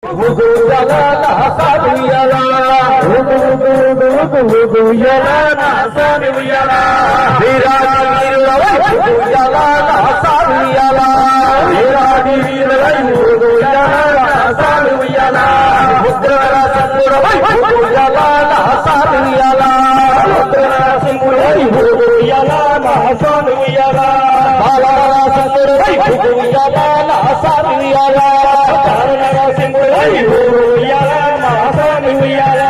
ఉయ్యాల నా సామి ఉయ్యాల ఉయ్యాల నా సామి ఉయ్యాల వీరాడి వీరులవై ఉయ్యాల నా సామి ఉయ్యాల వీరాడి వీరులవై ఉయ్యాల నా సామి ఉయ్యాల ముద్రల సంగురవై ఉయ్యాల నా సామి ఉయ్యాల ముద్రల సంగురవై ఉయ్యాల నా సామి ఉయ్యాల బాలల సంగురవై ఉయ్యాల నా సామి ఉయ్యాల బాలల సంగురవై ఉయ్యాల నా సామి ఉయ్యాల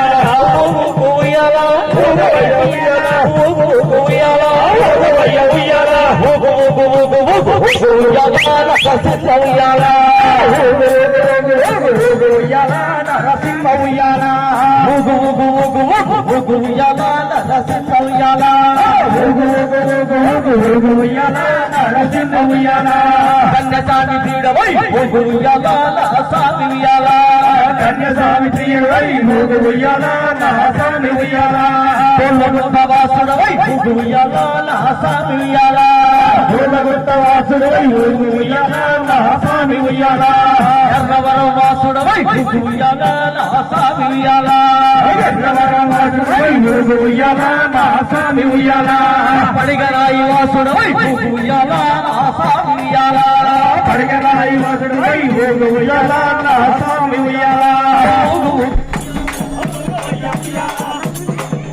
ఉయ్యాల కన్యసామి ప్రియుడవై ఉయ్యాల సామి ఉయ్యాల కన్యసామి ప్రియుడవై ఉయ్యాల సామి ఉయ్యాల వాసుడవై ఉయ్యాల సామి ఉయ్యాల వాసుడవై ఉయ్యాల సామి ఉయ్యాల ఎర్రవరం వాసుడవై ఉయ్యాల సామి ఉయ్యాల ఎర్రవరం వాసుడవై ఉయ్యాల సామి ఉయ్యాల పడిగరాయి వాసుడవై ఉయ్యాల సామి ఉయ్యాల పడిగరాయి వాసుడవై ఉయ్యాల సామి ఉయ్యాల